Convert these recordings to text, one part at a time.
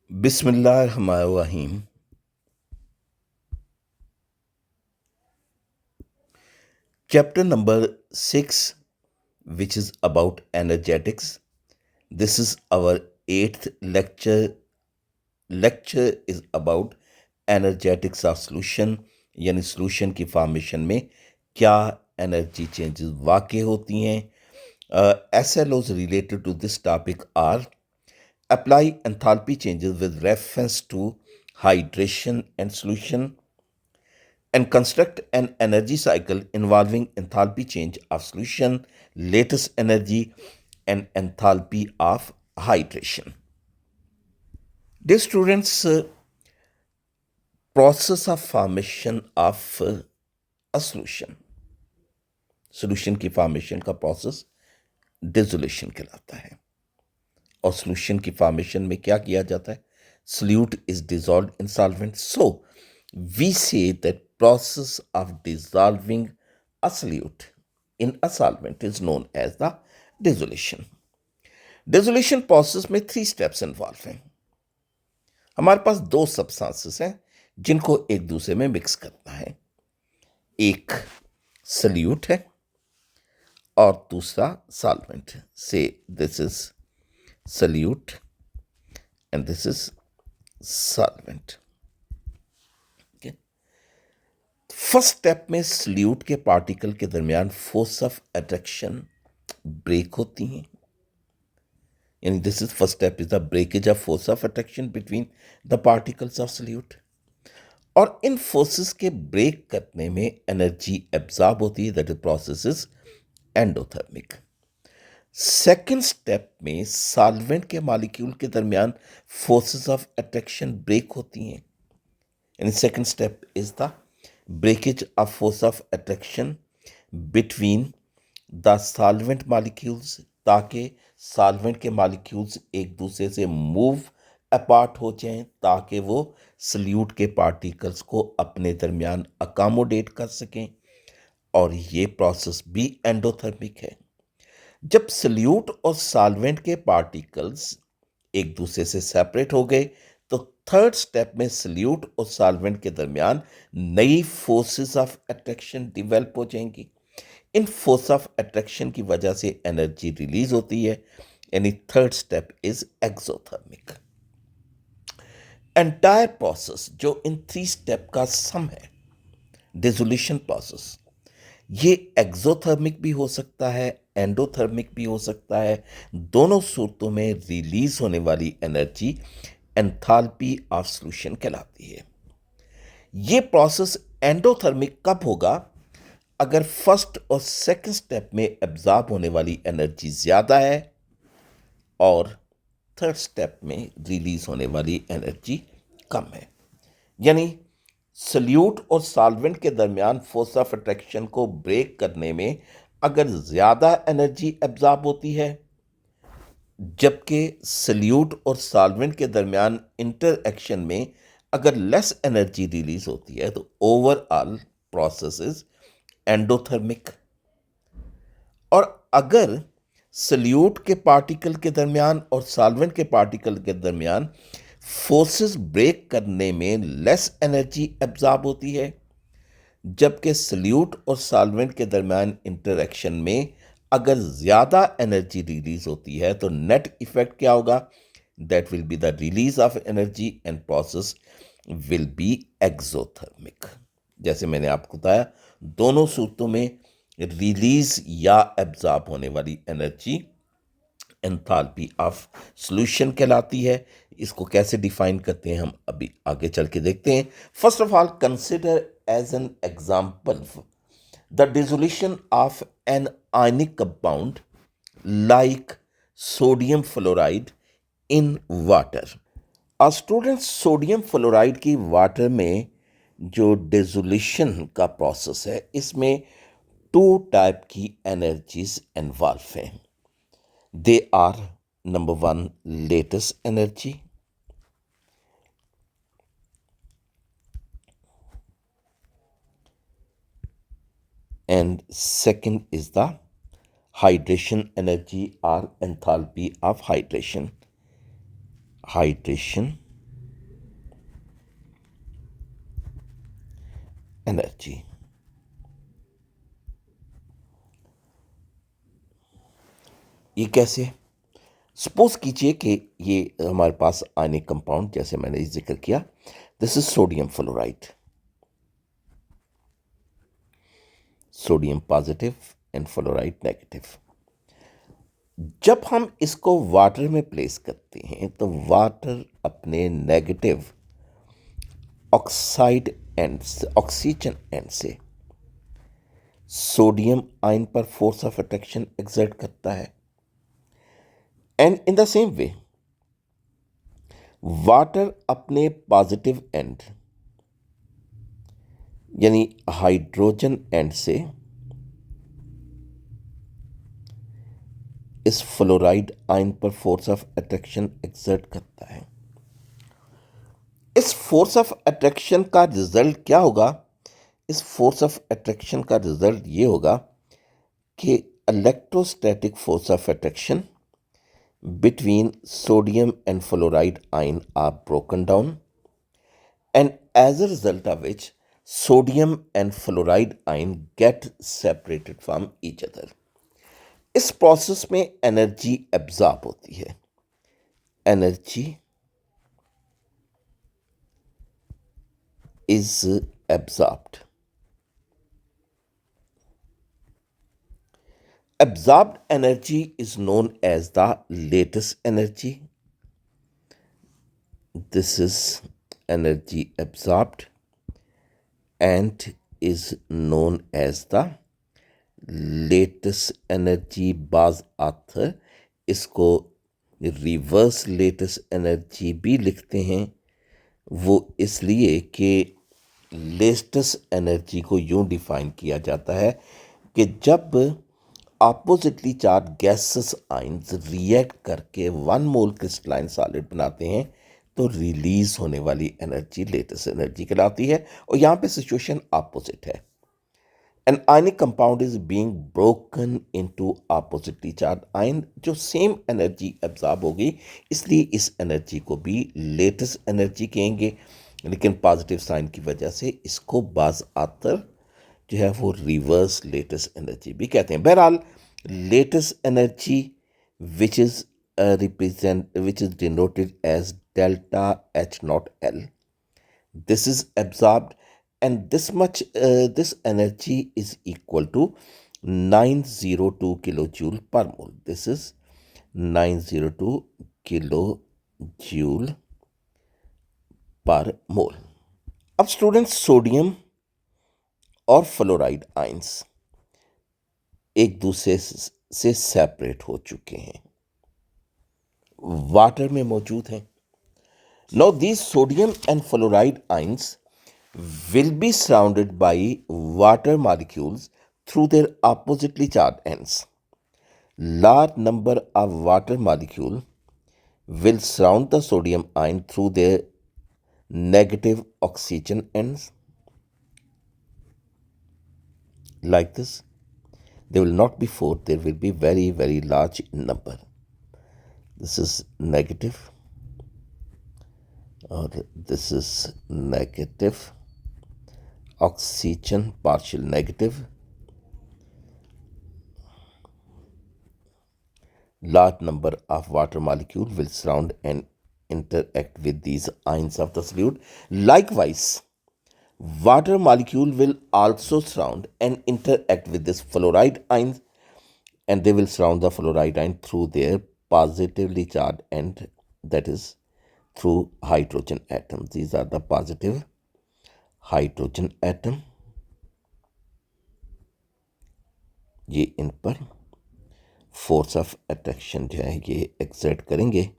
Bismillahirrahmanirrahim. Chapter number 6, which is about energetics. This is our eighth lecture. Lecture is about energetics of solution, यानी solution की formation में क्या energy changes वाक़ई होती हैं. SLOs related to this topic are apply enthalpy changes with reference to hydration and solution, and construct an energy cycle involving enthalpy change of solution, latest energy, and enthalpy of hydration. Dear students, process of formation of a solution की formation का process dissolution कहलाता है. और solution की formation में क्या किया जाता है? Solute is dissolved in solvent. So we say that process of dissolving a solute in a solvent is known as the dissolution. Dissolution process में 3 steps involved हैं. हमारे पास 2 substances हैं जिनको एक दूसरे में मिक्स करना है. एक solute है और दूसरा solvent. Say this is solute and this is solvent. First step में सल्यूट के पार्टिकल के दरमियान फोर्स ऑफ अट्रैक्शन ब्रेक होती हैं. यानी this is first step is the breakage of force of attraction between the particles of solute. और इन forces के break करने में एनर्जी एब्जॉर्ब होती है. That is process is endothermic. Second step में सॉल्वेंट के मॉलिक्यूल के दरमियान फोर्सेस ऑफ अट्रैक्शन ब्रेक होती हैं. यानी second step is the breakage of force of attraction between the solvent molecules, ताकि सॉल्वेंट के मॉलिक्यूल्स एक दूसरे से मूव अपार्ट हो जाएं, ताकि वो सल्यूट के पार्टिकल्स को अपने दरमियान अकोमोडेट कर सकें. और ये प्रोसेस भी एंडोथर्मिक है. जब सल्यूट और सॉल्वेंट के पार्टिकल्स एक दूसरे से सेपरेट हो गए तो थर्ड स्टेप में सल्यूट और सॉल्वेंट के दरमियान नई फोर्सेस ऑफ अट्रैक्शन डेवलप हो जाएंगी. इन फोर्स ऑफ अट्रैक्शन की वजह से एनर्जी रिलीज होती है. यानी third step is exothermic. Entire process जो इन 3 स्टेप का सम है, डिसोल्यूशन प्रोसेस, ये एक्सोथर्मिक भी हो सकता है, एंडोथर्मिक भी हो सकता है. दोनों सूरतों में रिलीज होने वाली एनर्जी एंथैल्पी ऑफ सॉल्यूशन कहलाती है. ये प्रोसेस एंडोथर्मिक कब होगा? अगर फर्स्ट और सेकंड स्टेप में एब्जॉर्ब होने वाली एनर्जी ज्यादा है और थर्ड स्टेप में रिलीज होने वाली एनर्जी कम है. यानी सल्यूट और सॉल्वेंट के दरमियान फोर्स ऑफ अट्रैक्शन को ब्रेक करने में अगर ज्यादा एनर्जी एब्जॉर्ब होती है, जबकि सल्यूट और सॉल्वेंट के दरमियान इंटरएक्शन में अगर लेस एनर्जी रिलीज होती है, तो ओवरऑल प्रोसेस इज एंडोथर्मिक. और अगर सल्यूट के पार्टिकल के दरमियान और सॉल्वेंट के पार्टिकल के दरमियान फोर्सेस ब्रेक करने में लेस एनर्जी एब्जॉर्ब होती है, जबकि सल्यूट और सॉल्वेंट के दरमियान इंटरएक्शन में अगर ज़्यादा एनर्जी रिलीज होती है, तो नेट इफेक्ट क्या होगा? That will be the release of energy and process will be exothermic. जैसे मैंने आपको बताया, दोनों सूरतों में रिलीज या एब्जॉर्ब होने वाली एनर्जी एंथैल्पी ऑफ सॉल्यूशन कहलाती है. इसको कैसे डिफाइन करते हैं हम अभी आगे चल के देखते हैं. First of all, consider as an example the dissolution of an ionic compound like sodium fluoride in water. Student, sodium fluoride की वाटर में जो डिसोल्यूशन का प्रोसेस है, इसमें 2 टाइप की एनर्जीज इन्वॉल्व हैं. They are, number 1, lattice energy, and second is the hydration energy or enthalpy of hydration. Energy. ये कैसे? सपोज कीजिए कि ये हमारे पास आयनिक कंपाउंड, जैसे मैंने जिक्र किया, this is sodium fluoride, sodium positive and fluoride negative. जब हम इसको वाटर में प्लेस करते हैं तो वाटर अपने negative oxide and oxygen and से सोडियम आयन पर फोर्स ऑफ अट्रैक्शन एक्सर्ट करता है, and in the same way water अपने पॉजिटिव एंड यानी हाइड्रोजन एंड से इस फ्लोराइड आयन पर फोर्स ऑफ अट्रैक्शन एक्सर्ट करता है। इस फोर्स ऑफ अट्रैक्शन का रिजल्ट क्या होगा? इस फोर्स ऑफ अट्रैक्शन का रिजल्ट ये होगा कि electrostatic force of attraction between sodium and fluoride ion are broken down, and as a result of which sodium and fluoride ion get separated from each other. इस process में energy absorb होती है। Energy is absorbed. Absorbed energy is known as the latest energy. This is energy absorbed and is known as the latest energy. बाज author इसको reverse lattice energy भी लिखते हैं, वो इसलिए कि लेटेस्ट एनर्जी को यूं डिफाइन किया जाता है कि जब oppositely charge gases ions react करके वन मोल क्रिस्टलाइन सॉलिड बनाते हैं तो रिलीज होने वाली एनर्जी लेटेस्ट एनर्जी कहलाती है। और यहाँ पे सिचुएशन ऑपोजिट है। An ionic compound is being broken into oppositely charge ion, जो सेम एनर्जी एब्जॉर्ब होगी, इसलिए इस एनर्जी को भी लेटेस्ट एनर्जी कहेंगे, लेकिन पॉजिटिव साइन की वजह से इसको बाज आतर जो है वो रिवर्स लेटेस्ट एनर्जी भी कहते हैं। बहरहाल lattice energy which is which is denoted as delta H nought L, this is absorbed, and this energy is equal to 902 kilojoule per mole. This is 902 kilojoule per mole. अब students, sodium और fluoride ions एक दूसरे से separate हो चुके हैं, water में मौजूद हैं। Now these sodium and fluoride ions will be surrounded by water molecules through their oppositely charged ends. Large number of water molecules will surround the sodium ion through their negative oxygen ends. Like this, they will not be four, there will be very, very large in number. This is negative, or this is negative oxygen, partial negative. Large number of water molecule will surround and interact with these ions of the solute. Likewise, water molecule will also surround and interact with this fluoride ions, and they will surround the fluoride ion through their positively charged end, that is through hydrogen atoms. These are the positive hydrogen atom. ये इन पर force of attraction जो है ये exert करेंगे।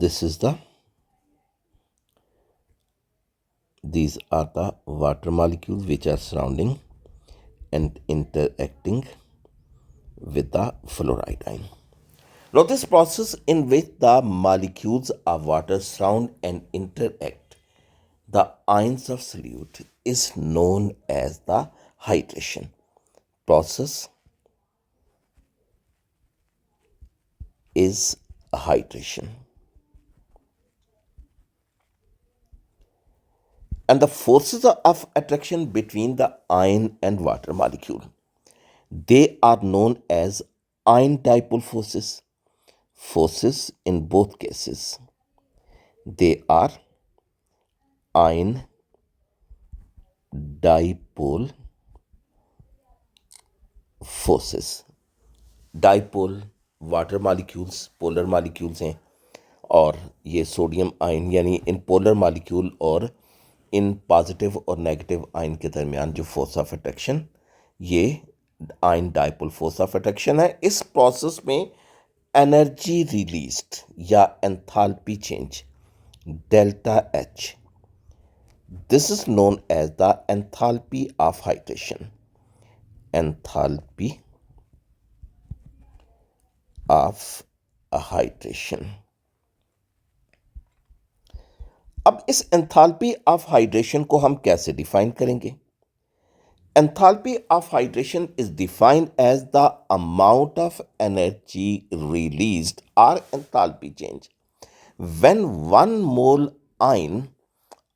This is the these are the water molecules which are surrounding and interacting with the fluoride ion. Now, this process in which the molecules of water surround and interact the ions of solute is known as the hydration process. Is hydration. And the forces of attraction between the ion and water molecule, they are known as ion dipole forces. Forces in both cases, they are ion dipole forces. Dipole water molecules polar molecules हैं, और ये sodium ion यानी इन polar molecule और इन positive और negative ion के दरमियान जो फोर्स ऑफ अट्रैक्शन, ये ion dipole force of attraction है. इस प्रोसेस में एनर्जी रिलीज्ड या enthalpy change delta H, this is known as the enthalpy of hydration. Enthalpy of hydration. अब इस एंथैल्पी ऑफ हाइड्रेशन को हम कैसे डिफाइन करेंगे? Enthalpy of hydration is defined as the amount of energy released और enthalpy change when 1 mole ion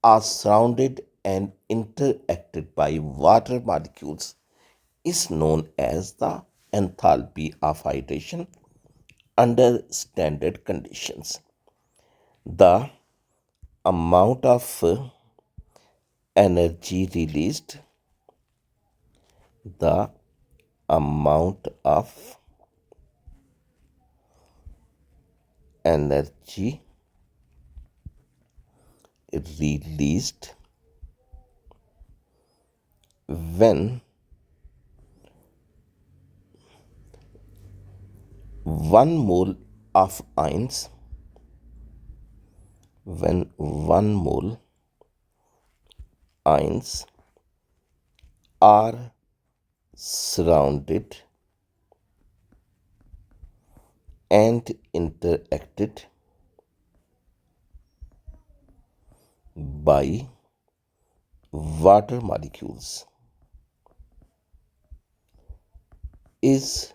are surrounded and interacted by water molecules is known as the enthalpy of hydration under standard conditions. The amount of energy released, the amount of energy released when 1 mole of ions, when 1 mole ions are surrounded and interacted by water molecules is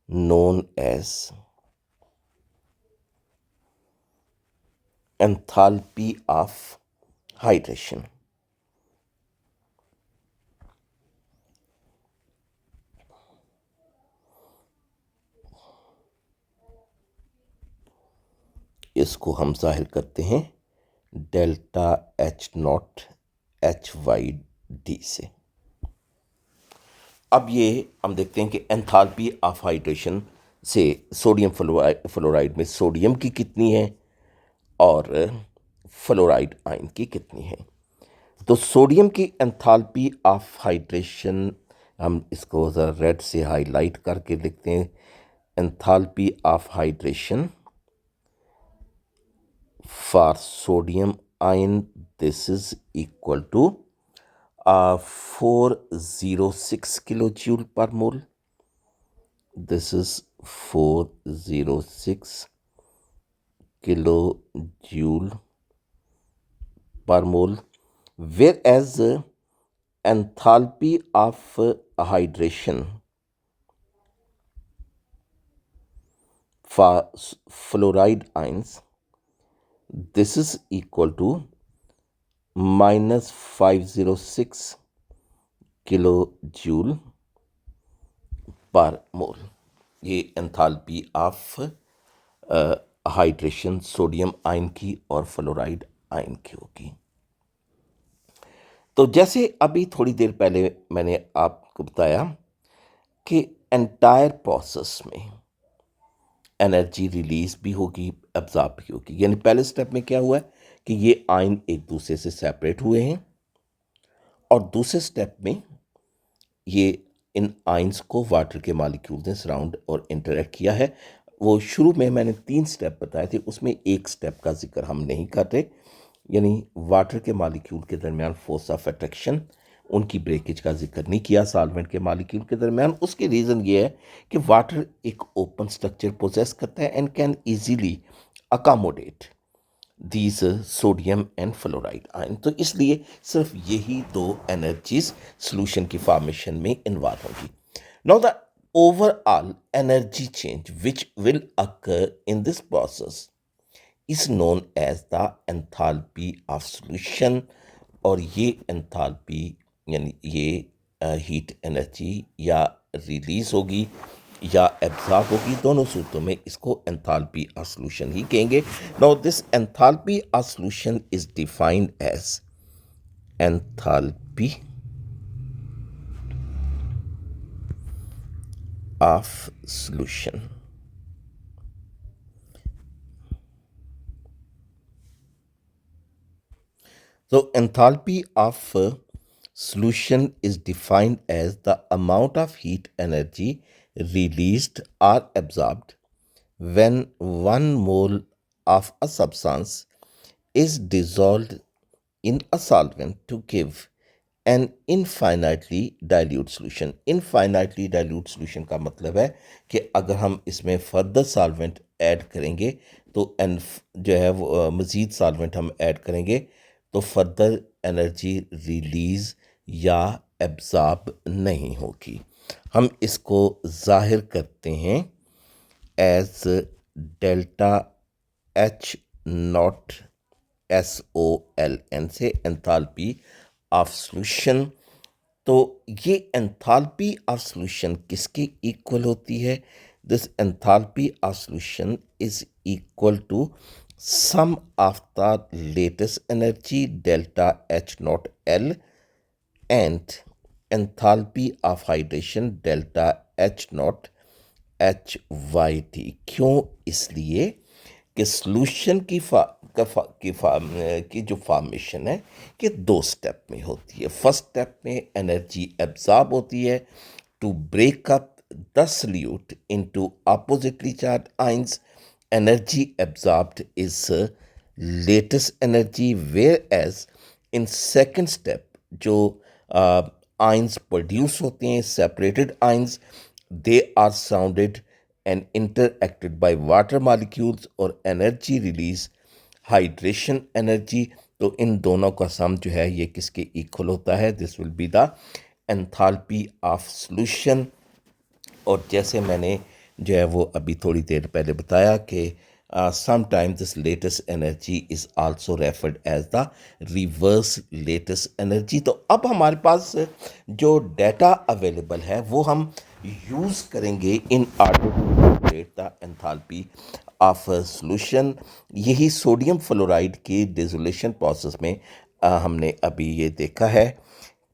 known as enthalpy of hydration. इसको हम जाहिर करते हैं delta H nought H Y D से. अब ये हम देखते हैं कि एंथैल्पी ऑफ हाइड्रेशन से सोडियम फ्लोराइड में सोडियम की कितनी है और फ्लोराइड आयन की कितनी है. तो सोडियम की एंथैल्पी ऑफ हाइड्रेशन, हम इसको ज़रा रेड से हाईलाइट करके लिखते हैं. Enthalpy of hydration for sodium ion, this is equal to 406 kilojoule per mole. This is 406 kilojoule per mole, whereas enthalpy of hydration for fluoride ions, this is equal to -506 kilojoule पर मोल. ये enthalpy of hydration sodium ion की और fluoride ion की होगी. तो जैसे अभी थोड़ी देर पहले मैंने आपको बताया कि एंटायर प्रोसेस में एनर्जी रिलीज भी होगी, एब्जॉर्ब भी होगी. यानी पहले स्टेप में क्या हुआ है कि ये आयन एक दूसरे से सेपरेट हुए हैं, और दूसरे स्टेप में ये इन आयंस को वाटर के मॉलिक्यूल ने सराउंड और इंटरेक्ट किया है. वो शुरू में मैंने 3 स्टेप बताए थे, उसमें एक स्टेप का जिक्र हम नहीं कर रहे. यानी वाटर के मालिक्यूल के दरमियान फोर्स ऑफ अट्रैक्शन, उनकी ब्रेकेज का जिक्र नहीं किया सॉल्वेंट के मालिक्यूल के दरमियान। उसकी रीज़न ये है कि वाटर एक ओपन स्ट्रक्चर पोजेस करता है and can easily accommodate these sodium and fluoride ion. तो इसलिए सिर्फ यही दो एनर्जीज सॉल्यूशन की फॉर्मेशन में इन्वॉल्व होंगी। Now the overall energy change which will occur in this process is known as the enthalpy of solution। और ये एंथैल्पी यानी ये हीट एनर्जी या रिलीज होगी या एब्जॉर्ब होगी, दोनों सूत्रों में इसको एंथैल्पी ऑफ सॉल्यूशन ही कहेंगे। Now this enthalpy of solution is defined as enthalpy of solution। So enthalpy of solution is defined as the amount of heat energy released or absorbed when 1 mole of a substance is dissolved in a solvent to give an infinitely dilute solution. Infinitely dilute solution का मतलब है कि अगर हम इसमें further solvent add करेंगे तो N जो है वो मज़ीद सॉल्वेंट हम ऐड करेंगे तो फर्दर एनर्जी रिलीज़ या एब्जॉर्ब नहीं होगी। हम इसको ज़ाहिर करते हैं as delta H nought SOLN से, एंथैल्पी ऑफ सॉल्यूशन। तो ये एंथैल्पी ऑफ सॉल्यूशन किसके इक्वल होती है? This enthalpy of solution is equal to sum of the lattice energy delta H0L and enthalpy of hydration delta H0HYT। क्यों? इसलिए कि solution की जो फॉर्मेशन है कि दो स्टेप में होती है। फर्स्ट स्टेप में एनर्जी एब्जॉर्ब होती है to break up the solute into oppositely charge ions. Energy absorbed is lattice energy, whereas in second step जो आयंस प्रोड्यूस होते हैं separated ions, they are surrounded and interacted by water molecules और energy release hydration energy. तो इन दोनों का सम जो है ये किसके इक्वल होता है? This will be the enthalpy of solution. और जैसे मैंने जो है वो अभी थोड़ी देर पहले बताया कि sometimes this lattice energy is also referred as the reverse lattice energy. तो अब हमारे पास जो डाटा अवेलेबल है वो हम यूज़ करेंगे in order to calculate the enthalpy of solution. यही सोडियम फ्लोराइड के डिसोलेशन प्रोसेस में हमने अभी ये देखा है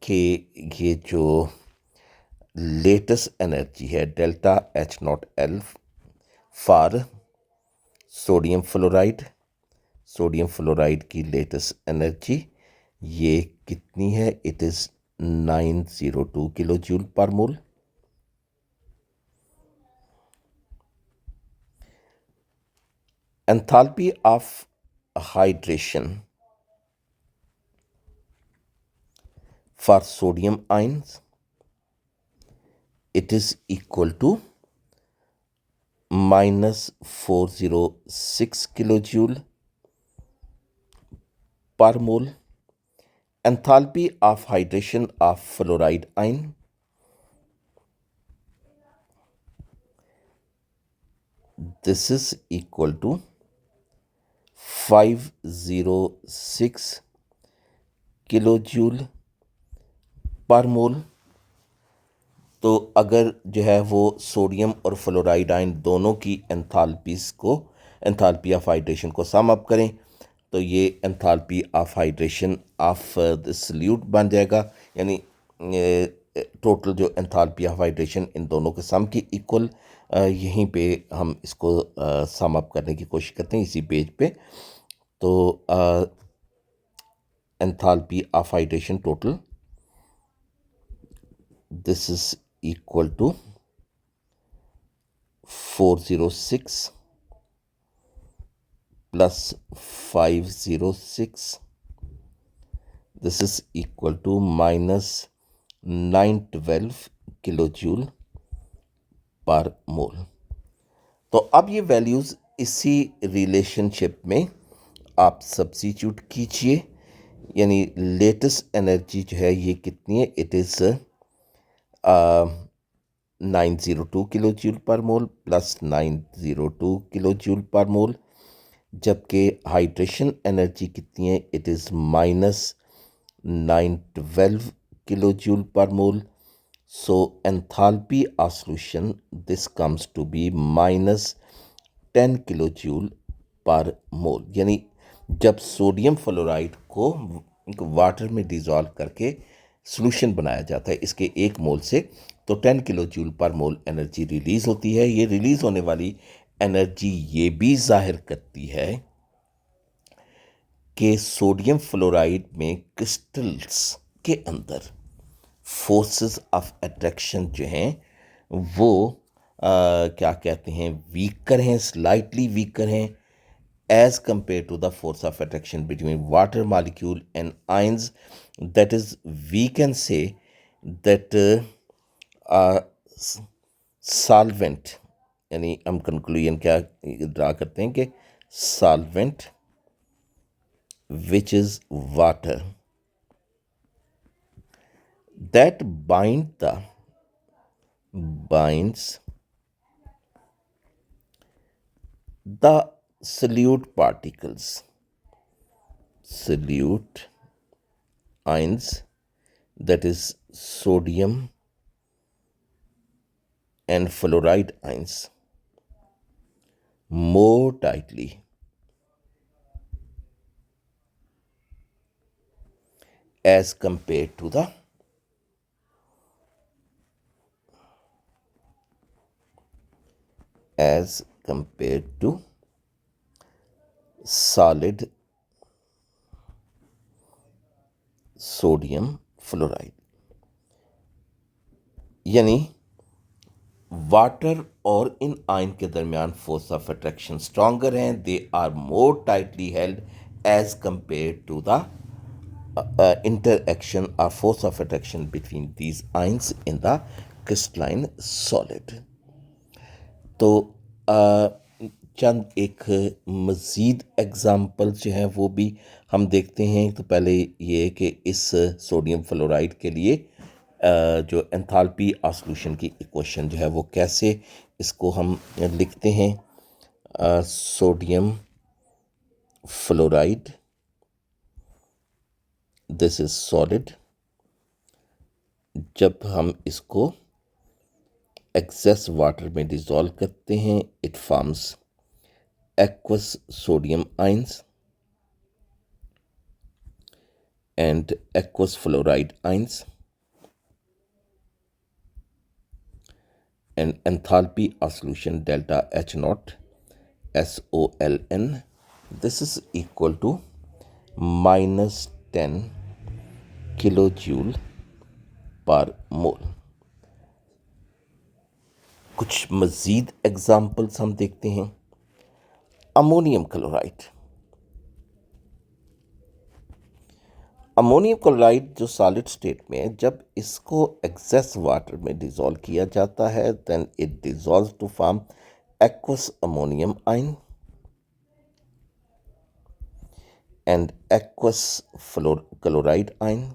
कि ये जो लेटेस्ट एनर्जी है delta H0L for sodium fluoride की लेटेस्ट एनर्जी ये कितनी है? It is 902 kilo joule per mole. Enthalpy of hydration for sodium ions, it is equal to -406 kilojoule per mole। Enthalpy of hydration of fluoride ion, this is equal to 506 kilojoule per mole। तो अगर जो है वो sodium और fluoride ion दोनों की enthalpy of hydration को sum up करें तो ये enthalpy of hydration of the solute बन जाएगा। यानी टोटल जो एंथैल्पी ऑफ हाइड्रेशन इन दोनों के सम की इक्वल। यहीं पे हम इसको सम अप करने की कोशिश करते हैं इसी पेज पे। तो enthalpy of hydration total, this is equal to 406 plus 506. This is equal to minus 912 kilojoule पर मोल। तो अब ये वैल्यूज़ इसी रिलेशनशिप में आप सब्स्टिट्यूट कीजिए, यानी लेटेस्ट एनर्जी जो है ये कितनी है, it is 902 kilo joule per mole plus 902 kilo joule per मोल, जबकि हाइड्रेशन एनर्जी कितनी है, it is minus 912 kilo joule per mole. So enthalpy of solution, this comes to be minus 10 kilojoule per मोल। यानी जब सोडियम फ्लोराइड को water में dissolve करके solution बनाया जाता है इसके एक मोल से, तो 10 किलोजूल पर मोल एनर्जी रिलीज़ होती है। ये रिलीज़ होने वाली एनर्जी ये भी जाहिर करती है कि सोडियम फ्लोराइड में क्रिस्टल्स के अंदर फोर्सेस ऑफ अट्रैक्शन जो हैं वो क्या कहते हैं, वीकर हैं, स्लाइटली वीकर हैं as compare to the force of attraction between water molecule and ions. That is we can say that solvent, यानी हम कंक्लूजन क्या ड्रा करते हैं कि solvent which is water that binds the solute particles, solute ions, that is sodium and fluoride ions, more tightly as compared to the solid sodium fluoride। यानी water और in ion के दरमियान force of attraction stronger हैं, they are more tightly held as compare to the interaction or force of attraction between these ions in the crystalline solid। तो चंद एक मज़ीद example जो हैं वो भी हम देखते हैं। तो पहले ये कि इस सोडियम फ्लोराइड के लिए जो एंथैल्पी ऑफ सॉल्यूशन की इक्वेशन जो है वो कैसे इसको हम लिखते हैं। Sodium fluoride, this is solid, जब हम इसको एक्सेस वाटर में डिज़ोल्व करते हैं it forms aqueous sodium ions and aqueous fluoride ions, and enthalpy of solution delta H naught SOLN, this is equal to minus 10 kilojoule per mole। कुछ मज़ीद examples हम देखते हैं। अमोनियम क्लोराइड, अमोनियम क्लोराइड जो solid state में है, जब इसको एक्सेस वाटर में डिज़ोल्व किया जाता है then it dissolve to form aqueous ammonium ion and aqueous chloride ion.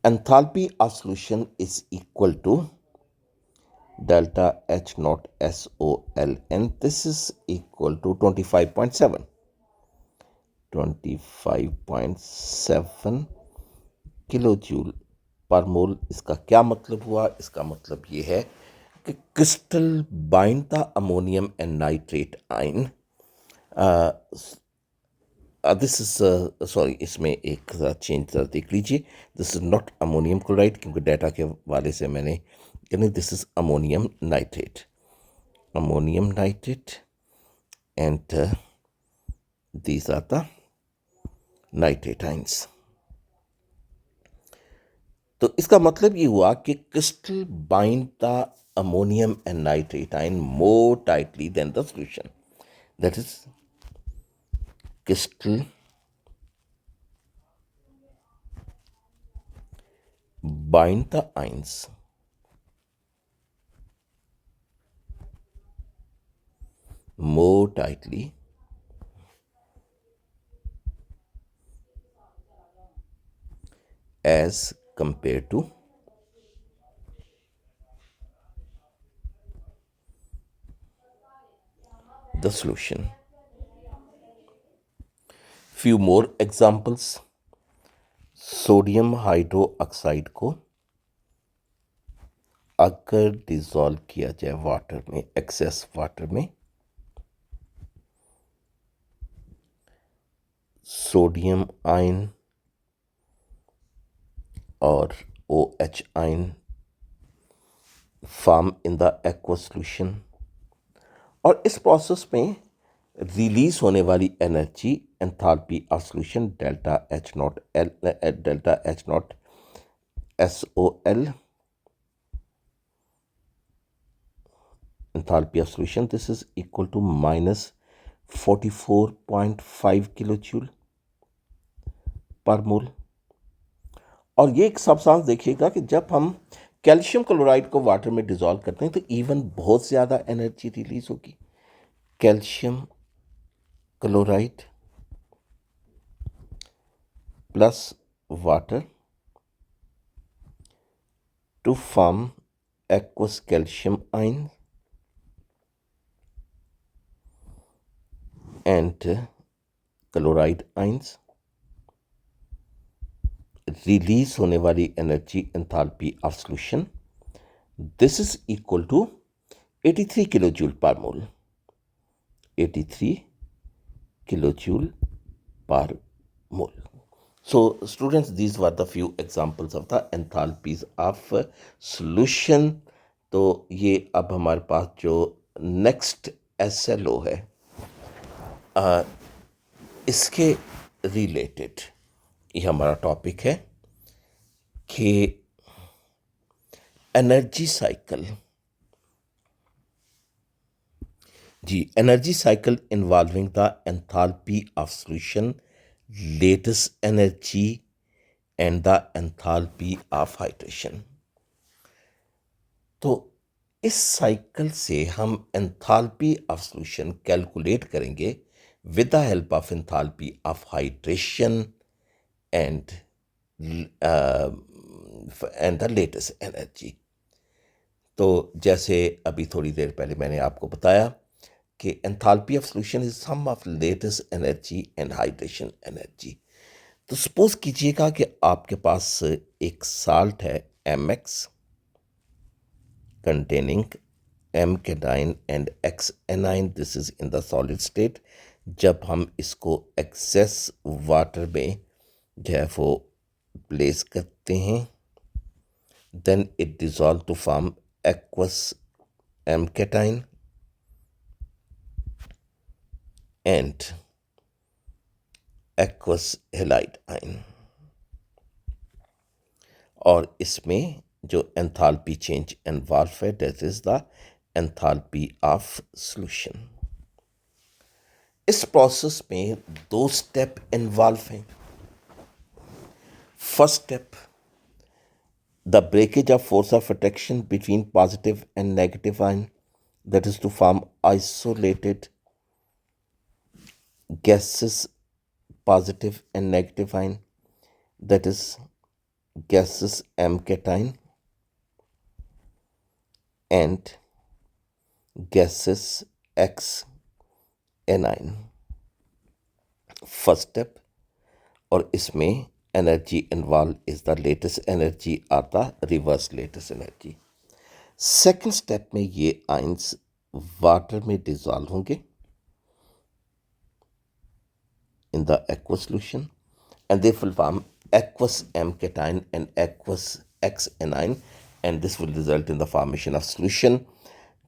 Enthalpy of solution is equal to delta H naught SOLN, this is equal to 25.7 kilojoule per मोल। इसका क्या मतलब हुआ? इसका मतलब ये है कि crystal bind the ammonium and nitrate ion. This is sorry, इसमें एक चेंज देख लीजिए, this is not ammonium chloride क्योंकि डाटा के वाले से मैंने यानी this is ammonium nitrate, ammonium nitrate and these are the nitrate ions. तो इसका मतलब ये हुआ कि crystal bind the ammonium and nitrate ion more tightly than the solution. that is crystal bind the ions more tightly as compared to the solution. Few more examples. Sodium hydroxide को अगर dissolve किया जाए water में, excess water में, sodium ion और OH ion form in the aqueous solution, और इस process में रिलीज होने वाली energy enthalpy of solution delta H naught L, delta H not SOL, enthalpy of solution, this is equal to minus 44.5 kilojoule per mole. और ये एक substance देखिएगा कि जब हम कैल्शियम क्लोराइड को वाटर में डिसॉल्व करते हैं तो इवन बहुत ज़्यादा एनर्जी रिलीज होगी। Calcium chloride plus water to form aqueous calcium ion and chloride ions, release होने वाली energy enthalpy of solution, this is equal to 83 kilojoule per mole, 83 kilojoule per mole. So students, these were the few examples of the enthalpies of solution। तो ये अब हमारे पास जो next SLO है इसके related ये हमारा टॉपिक है कि एनर्जी साइकिल। जी, energy cycle involving the enthalpy of solution, lattice energy and the enthalpy of hydration. तो इस साइकिल से हम एंथैल्पी ऑफ सॉल्यूशन कैलकुलेट करेंगे with the help of enthalpy of hydration and the latest energy। तो जैसे अभी थोड़ी देर पहले मैंने आपको बताया कि enthalpy of solution is sum of lattice energy and hydration energy. तो सपोज कीजिएगा कि आपके पास एक साल्ट है MX containing M cation and X anion, this is in the solid state। जब हम इसको एक्सेस वाटर में जो है वो प्लेस करते हैं, then it dissolve to form aqueous M cation and aqueous halide ion, और इसमें जो एंथैल्पी चेंज इन्वॉल्व है that is the enthalpy of solution. इस प्रोसेस में 2 स्टेप इन्वॉल्व हैं। First step, the breakage of force of attraction between positive and negative ion, that is to form isolated gases, positive and negative ion, that is gases M cation and gases X anion। First step, और इसमें energy involve is the lattice energy और the reverse lattice energy. Second step में ये ions water में dissolve होंगे in the aqueous solution and they will form aqueous M cation and aqueous X anion and this will result in the formation of solution।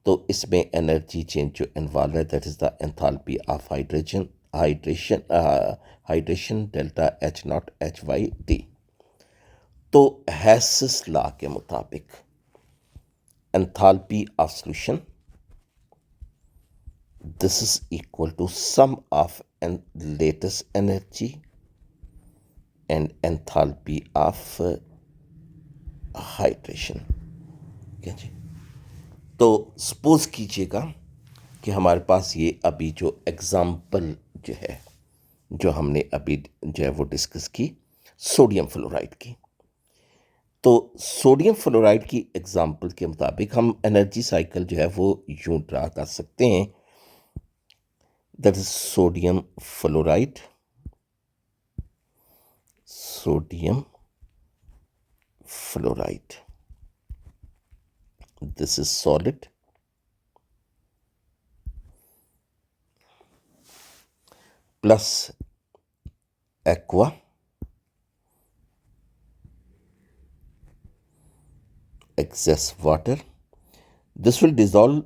तो इसमें energy change जो involve है that is the enthalpy of hydration delta H not HYD। तो Hess's law के मुताबिक enthalpy of solution this is equal to sum of latest energy and enthalpy of hydration. क्या जी? तो suppose कीजिएगा कि हमारे पास ये अभी जो एग्जाम्पल जो है, जो हमने अभी जो है वो डिस्कस की सोडियम फ्लोराइड की। तो सोडियम फ्लोराइड की एग्जाम्पल के मुताबिक हम एनर्जी साइकिल जो है वो यूं ड्रा कर सकते हैं, that is sodium fluoride, sodium fluoride, this is solid, plus aqua, excess water. This will dissolve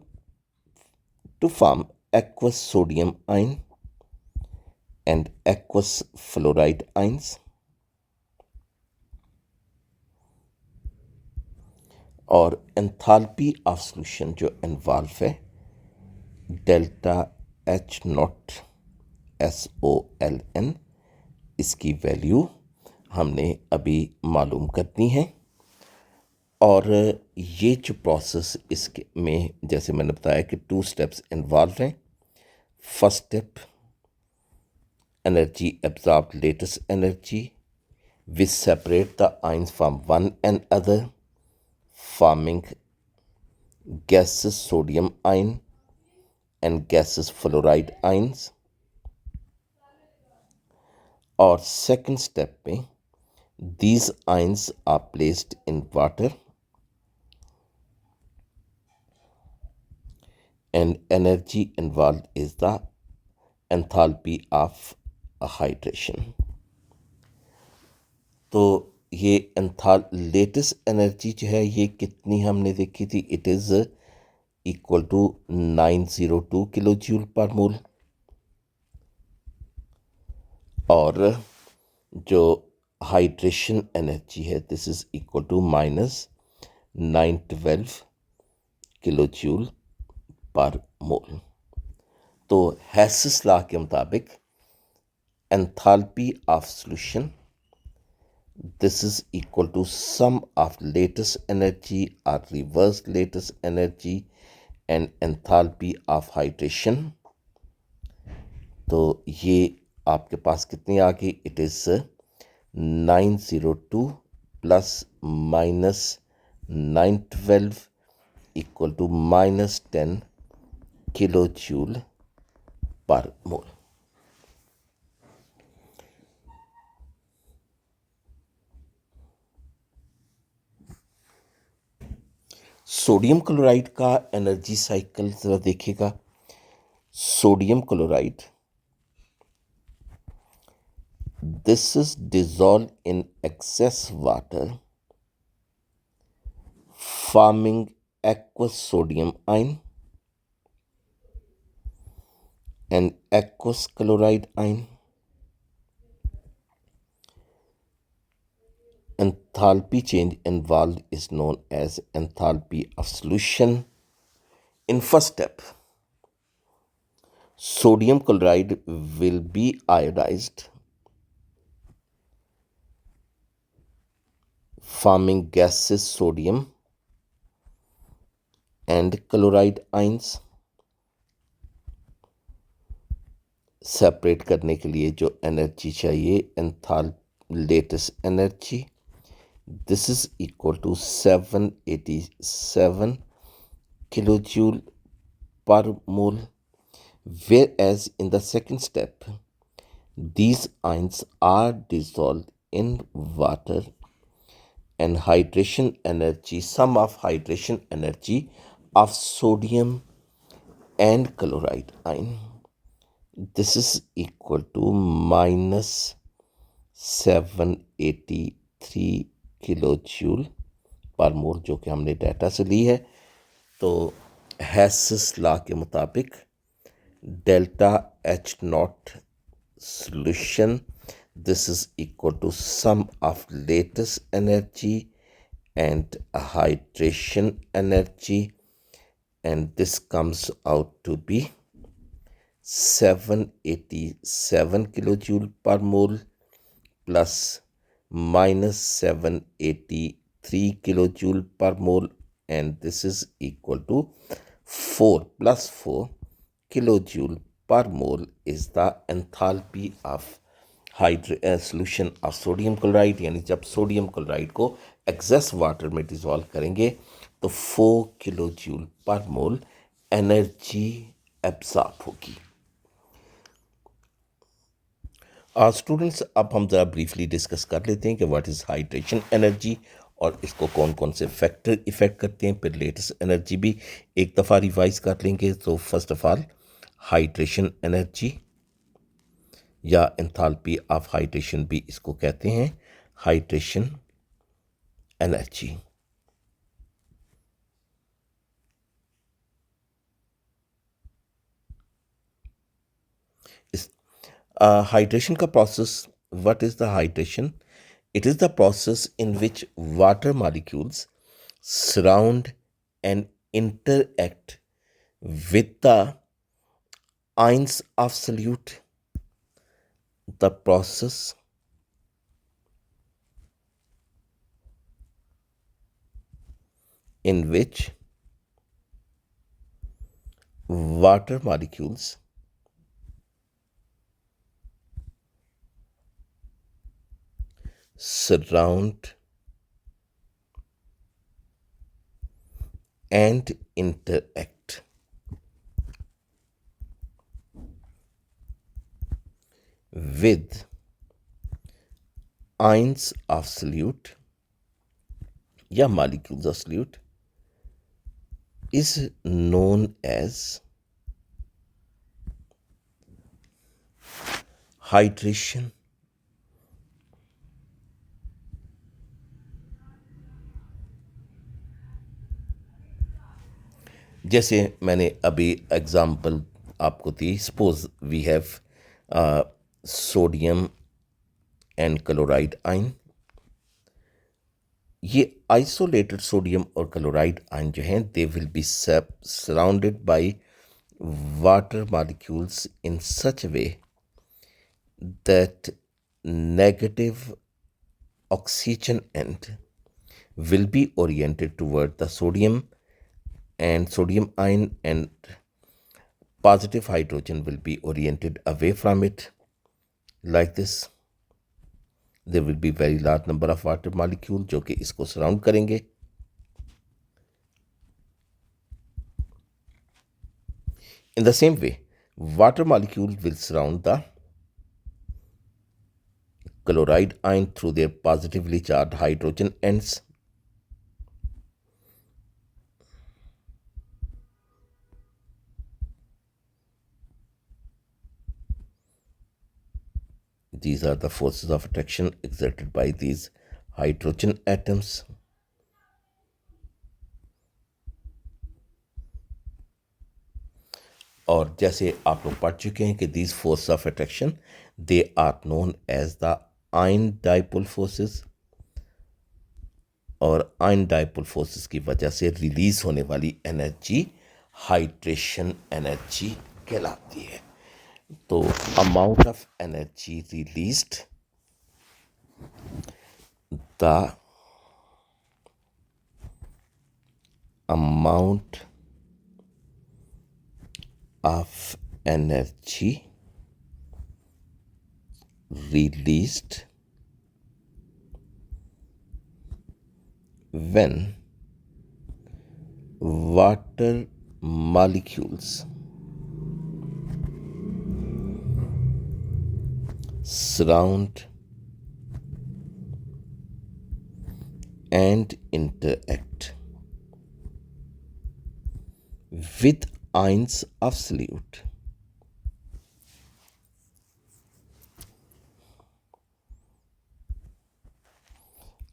to form aqueous sodium ion and aqueous fluoride ions. और एंथैल्पी ऑफ सॉल्यूशन जो involve है, डेल्टा एच नॉट SOLN, इसकी value हमने अभी मालूम करनी है। और ये जो प्रोसेस इसके में, जैसे मैंने बताया कि 2 स्टेप्स इन्वॉल्व हैं। First step, energy absorb latest energy which separate the ions from one and other, forming gaseous sodium ion and gaseous fluoride ions। और सेकंड स्टेप में these ions are placed in water and energy involved is the enthalpy of hydration। तो ये latest energy जो है ये कितनी हमने देखी थी, it is equal to 902 kilo joule per mole. और जो हाइड्रेशन एनर्जी है, this is equal to -912 kilo joule per mole. तो हेसिस लॉ के मुताबिक enthalpy of solution, this is equal to sum of latest energy or reverse latest energy and enthalpy of hydration। तो ये आपके पास कितनी आ गई, it is 902 plus -912 equal to -10 kilo joule per mole. Sodium chloride का energy cycle जरा देखिएगा। Sodium chloride, this is dissolved in excess water forming aqueous sodium ion and aqueous chloride ion। Enthalpy change involved is known as enthalpy of solution। In first step, sodium chloride will be iodized, forming gaseous sodium and chloride ions। Separate करने के लिए जो energy चाहिए, lattice energy, this is equal to 787 kilo joule per mole. Whereas in the second step, these ions are dissolved in water and hydration energy, sum of hydration energy of sodium and chloride ion, this is equal to -783 kilo joule per mole, जो कि हमने data से ली है। तो Hess's law के मुताबिक delta H not solution, this is equal to sum of latest energy and hydration energy, and this comes out to be 787 kilojoule per mole plus minus 783 kilojoule per mole, and this is equal to 4 plus 4 kilojoule per mole is the enthalpy of solution of sodium chloride। यानी जब sodium chloride को excess water में dissolve करेंगे तो 4 kilo joule per मोल energy absorb होगी। Students, अब हम ज़रा ब्रीफली डिस्कस कर लेते हैं कि व्हाट इज़ हाइड्रेशन एनर्जी और इसको कौन कौन से फैक्टर इफ़ेक्ट करते हैं। फिर लेटेस्ट एनर्जी भी एक दफ़ा रिवाइज कर लेंगे। तो first of all hydration energy या एंथैल्पी ऑफ हाइड्रेशन भी इसको कहते हैं, हाइड्रेशन एनर्जी। इस हाइड्रेशन का process, what is the hydration? It is the process in which water molecules surround and interact with the ions of solute. The process in which water molecules surround and interact with ions of solute या molecules of solute is known as hydration जैसे मैंने अभी example आपको दी, suppose we have sodium and chloride ion. ये isolated sodium और chloride ion जो हैं they will be surrounded by water molecules in such way that negative oxygen end will be oriented toward the sodium and sodium ion, and positive hydrogen will be oriented away from it. Like this, there will be very large number of water molecule जो कि इसको surround करेंगे। In the same way, water molecule will surround the chloride ion through their positively charged hydrogen ends. These are the forces of attraction exerted by these hydrogen atoms. और जैसे आप लोग पढ़ चुके हैं कि these forces of attraction they are known as the ion dipole forces, और ion dipole forces की वजह से रिलीज होने वाली एनर्जी हाइड्रेशन एनर्जी कहलाती है। तो amount of energy released, the amount of energy released when water molecules surround and interact with ions of solute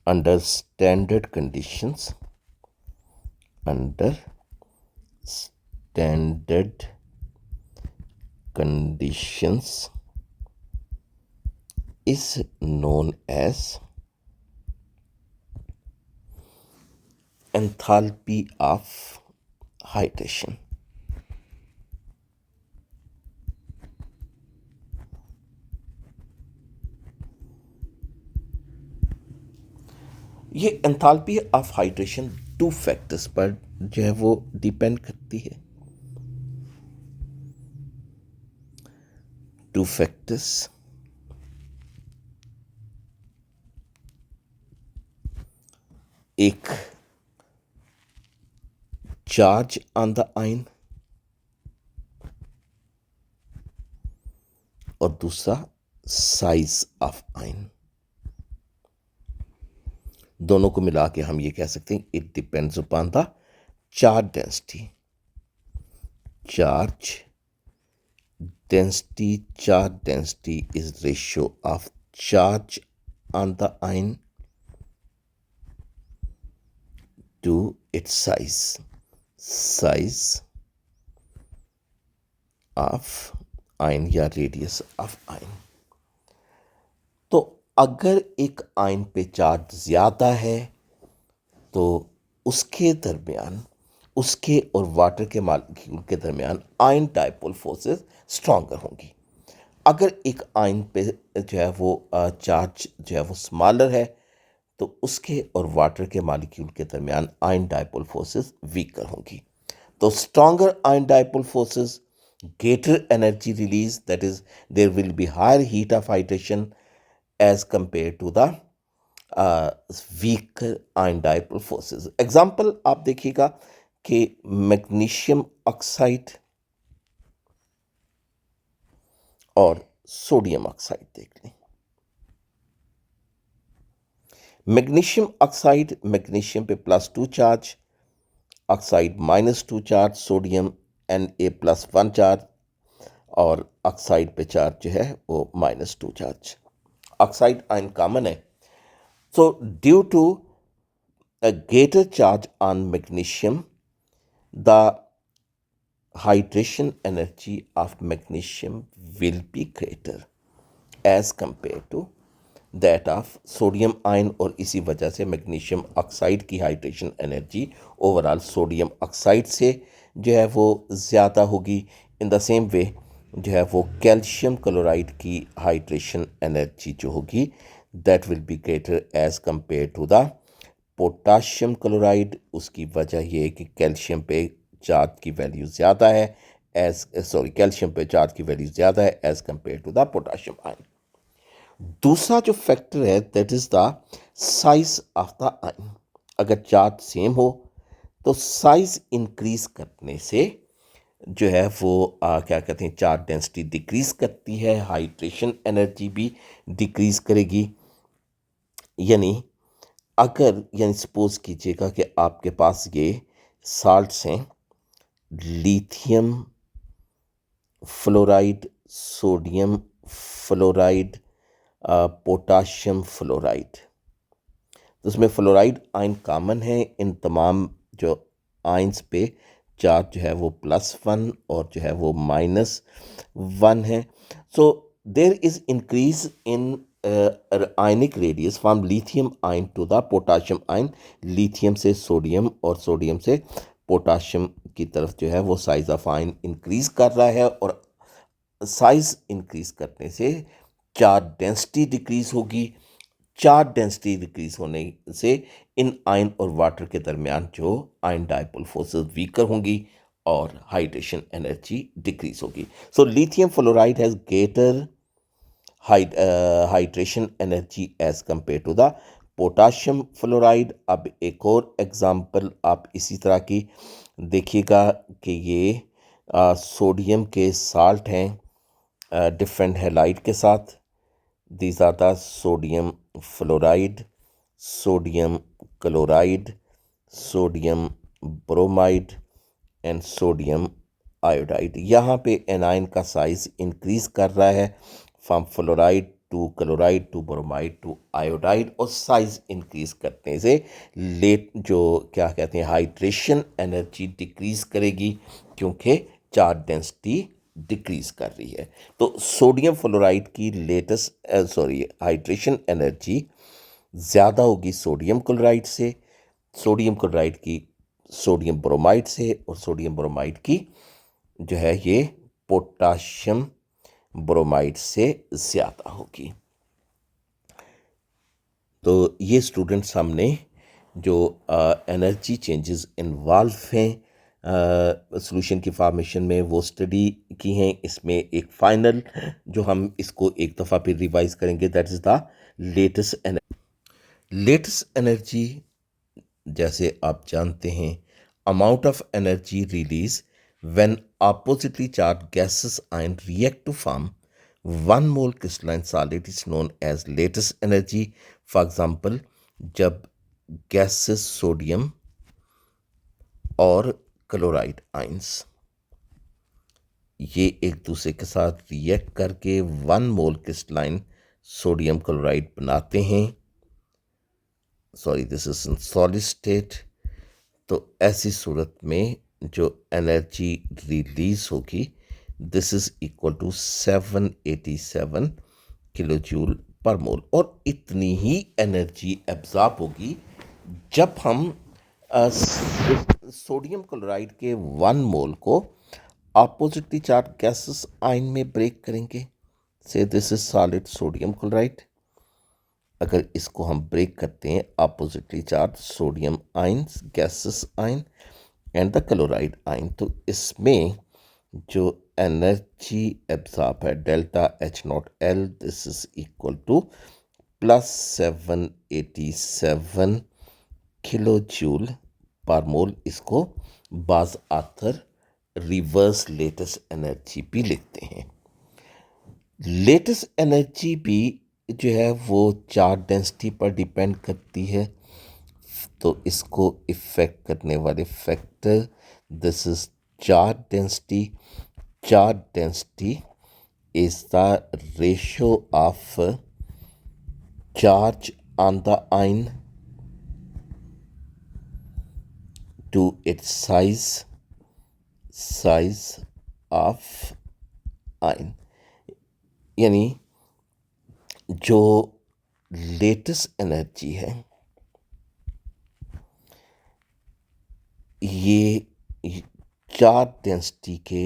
under standard conditions, under standard conditions is known as enthalpy of hydration। ये enthalpy of hydration 2 factors पर जो है वो depend करती है। 2 factors, एक charge on the ion और दूसरा साइज ऑफ आयन। दोनों को मिला के हम ये कह सकते हैं it depends upon the charge density. Charge density is ratio of charge on the ion to its size of ion या radius of ion। तो अगर एक आयन पे चार्ज ज़्यादा है तो उसके दरमियान, उसके और वाटर के मॉलिक्यूल के दरमियान आयन डाइपोल फोर्सेस स्ट्रॉन्गर होंगी। अगर एक आयन पे जो है वो चार्ज जो है वो स्मॉलर है तो उसके और वाटर के मॉलिक्यूल के दरमियान आयन डाइपोल फोर्सेस वीकर होंगी। तो stronger ion dipole forces, greater energy release, that is there will be higher heat of hydration as compared to the weaker ion dipole forces। Example आप देखिएगा कि magnesium oxide और sodium oxide देख लें। Magnesium oxide, magnesium पे +2 charge, oxide -2 charge, sodium Na+1 charge और oxide पे charge जो है वो -2 चार्ज। ऑक्साइड आयन कॉमन है। So due to a greater charge on magnesium, the hydration energy of magnesium will be greater as compared to that of sodium ion। और इसी वजह से मैग्नीशियम ऑक्साइड की hydration energy overall sodium oxide से जो है वो ज़्यादा होगी। इन द सेम वे जो है वो कैल्शियम क्लोराइड की हाइड्रेशन एनर्जी जो होगी that will be greater as compare to the potassium chloride. उसकी वजह ये है कि कैल्शियम पे चार्ज की वैल्यू ज़्यादा है कैल्शियम पे चार्ज की वैल्यू ज़्यादा है as compare to the potassium ion. दूसरा जो फैक्टर है that is the size of the ion. अगर चार्ज सेम हो तो साइज इंक्रीज करने से जो है वो क्या कहते हैं चार्ज डेंसिटी डिक्रीज करती है, हाइड्रेशन एनर्जी भी डिक्रीज करेगी। यानी सपोज कीजिएगा कि आपके पास ये साल्ट्स हैं, lithium fluoride, sodium fluoride, potassium fluoride. तो उसमें फ्लोराइड आयन कॉमन है। इन तमाम जो आयन्स पे चार्ज जो है वो +1 और जो है वो -1 है। So there is increase in ionic radius from lithium ion to the potassium ion. Lithium से सोडियम और सोडियम से पोटाशियम की तरफ जो है वो साइज ऑफ आयन इंक्रीज कर रहा है और साइज इंक्रीज करने से चार्ज डेंसिटी डिक्रीज होगी। चार्ज डेंसिटी डिक्रीज होने से इन आयन और वाटर के दरमियान जो आयन डाइपोल फोर्सेस वीकर होंगी और हाइड्रेशन एनर्जी डिक्रीज होगी। So lithium fluoride has greater hydration energy as compare to the potassium fluoride. अब एक और एग्जांपल आप इसी तरह की देखिएगा कि ये सोडियम के साल्ट हैं डिफरेंट हैलाइड के साथ। These are the sodium fluoride, sodium chloride, sodium bromide and sodium iodide. यहाँ पे एनाइन का साइज इंक्रीज कर रहा है from fluoride to chloride to bromide to iodide और साइज इंक्रीज करने से जो क्या कहते हैं हाइड्रेशन एनर्जी डिक्रीज करेगी क्योंकि चार्ज डेंसिटी डिक्रीज कर रही है। तो सोडियम फ्लोराइड की हाइड्रेशन एनर्जी ज़्यादा होगी सोडियम क्लोराइड से, सोडियम क्लोराइड की सोडियम ब्रोमाइड से और सोडियम ब्रोमाइड की जो है ये पोटाशियम ब्रोमाइड से ज़्यादा होगी। तो ये स्टूडेंट्स हमने जो एनर्जी चेंजेस इन्वॉल्व हैं सॉल्यूशन की फॉर्मेशन में वो स्टडी की हैं। इसमें एक फाइनल जो हम इसको एक दफ़ा फिर रिवाइज करेंगे, that is the lattice energy. जैसे आप जानते हैं, amount of energy release when oppositely charge gases ion react to form 1 mole crystalline solid is known as lattice energy. For example, जब गैसेस सोडियम और क्लोराइड आयंस ये एक दूसरे के साथ रिएक्ट करके 1 मोल क्रिस्टलाइन सोडियम क्लोराइड बनाते हैं, sorry this is in solid state, तो ऐसी सूरत में जो एनर्जी रिलीज होगी this is equal to 787 kilo joule per mole. और इतनी ही एनर्जी एब्जॉर्ब होगी जब हम सोडियम क्लोराइड के 1 मोल को ऑपोजिटली चार्ज गैसेस आयन में ब्रेक करेंगे। से this is solid sodium chloride. अगर इसको हम ब्रेक करते हैं oppositely charge sodium ions gases ion and the chloride ion, तो इसमें जो एनर्जी एब्जॉर्ब है delta H0L this is equal to plus 787 kilo joule per mole. इसको बाज आथर रिवर्स लेटेस्ट एनर्जी भी लिखते हैं। लेटेस्ट एनर्जी भी जो है वो चार्ज डेंसिटी पर डिपेंड करती है, तो इसको इफेक्ट करने वाले factor this is charge density. Charge density is the ratio of charge on the ion to its size of ion. यानी जो लेटेस्ट एनर्जी है ये चार्ज डेंसिटी के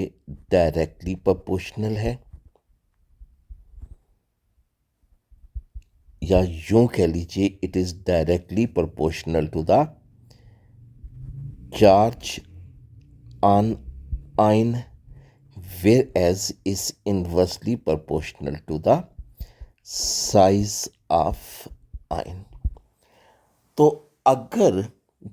डायरेक्टली प्रोपोर्शनल है, या यूं कह लीजिए it is directly proportional to the charge on ion, whereas is inversely proportional to the size of ion। तो अगर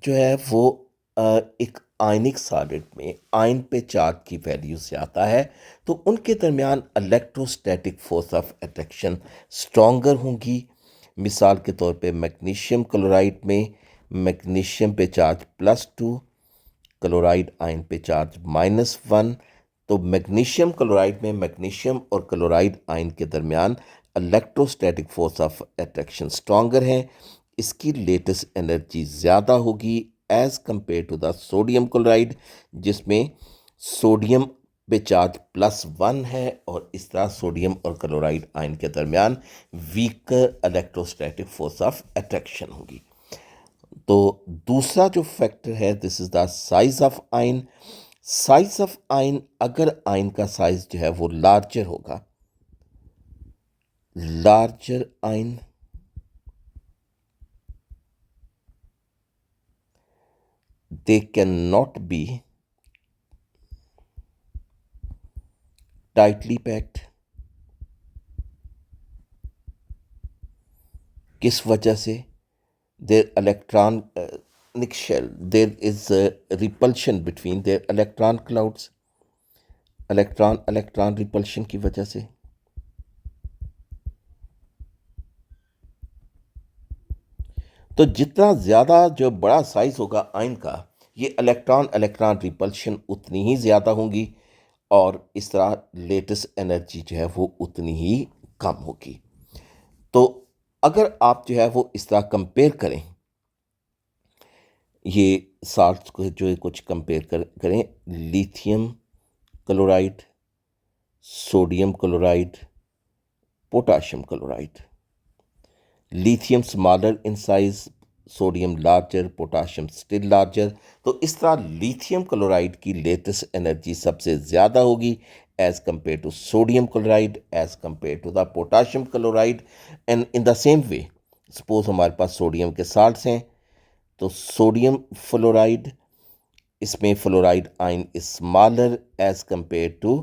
जो है वो एक आयनिक सॉलिड में आयन पे चार्ज की वैल्यू से आता है तो उनके दरमियान electrostatic force of attraction stronger होंगी। मिसाल के तौर पे मैग्नीशियम क्लोराइड में मैग्नीशियम पे चार्ज +2, क्लोराइड आयन पे चार्ज -1, तो मैग्नीशियम क्लोराइड में मैग्नीशियम और क्लोराइड आयन के दरमियान electrostatic force of attraction stronger है। इसकी लेटेस्ट एनर्जी ज़्यादा होगी as compare to the sodium chloride, जिसमें सोडियम पे चार्ज +1 है और इस तरह सोडियम और क्लोराइड आयन के दरमियान weaker electrostatic force of attraction होगी। तो दूसरा जो फैक्टर है this is the size of ion. Size of ion, अगर आयन का साइज जो है वो लार्जर होगा, larger ion they can not be tightly packed. किस वजह से? their electronic shell, there is a repulsion between their electron clouds, electron repulsion की वजह से। तो जितना ज़्यादा जो बड़ा साइज होगा आयन का, ये इलेक्ट्रॉन रिपल्शन उतनी ही ज़्यादा होंगी और इस तरह लेटेस्ट एनर्जी जो है वो उतनी ही कम होगी। तो अगर आप जो है वो इस तरह कंपेयर करें, ये साल्ट्स को जो है कुछ कंपेयर करें, lithium chloride, sodium chloride, potassium chloride. Lithium smaller in size, sodium larger, potassium still larger. तो इस तरह लिथियम क्लोराइड की लेटेस्ट एनर्जी सबसे ज़्यादा होगी as compared to sodium chloride, as compared to the potassium chloride, and in the same way suppose हमारे पास sodium के साल्ट्स हैं, तो सोडियम फ्लोराइड, इसमें fluoride ion is smaller as compare to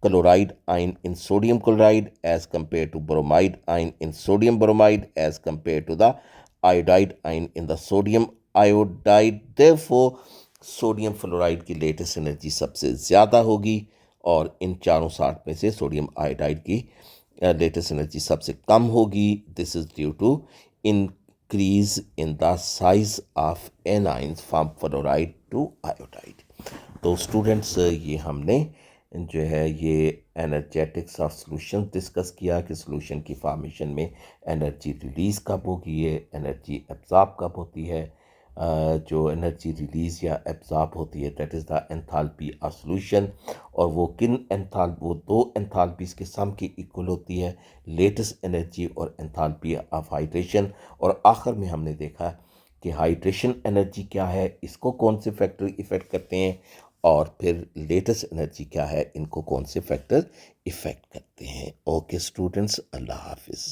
chloride ion in sodium chloride, as compare to bromide ion in sodium bromide, as compare to the iodide ion in the sodium iodide. Therefore sodium fluoride की lattice energy सबसे ज़्यादा होगी, और इन चारों salt में से sodium iodide की लेटेस्ट एनर्जी सबसे कम होगी। This is due to increase in the size of anions from fluoride to iodide. तो स्टूडेंट्स, ये हमने जो है ये एनर्जेटिक्स ऑफ सॉल्यूशन डिस्कस किया कि सॉल्यूशन की फॉर्मेशन में एनर्जी रिलीज़ कब होगी है, एनर्जी एब्जॉर्ब कब होती है। जो एनर्जी रिलीज़ या एब्जॉर्ब होती है that is the enthalpy of solution, और वो वो दो एंथैल्पीज़ के सम की इक्वल होती है, लेटेस्ट एनर्जी और एंथैल्पी ऑफ हाइड्रेशन। और आखिर में हमने देखा कि हाइड्रेशन एनर्जी क्या है, इसको कौन से फैक्टर इफ़ेक्ट करते हैं, और फिर लेटेस्ट एनर्जी क्या है, इनको कौन से फैक्टर इफ़ेक्ट करते हैं। ओके स्टूडेंट्स, अल्लाह हाफिज़।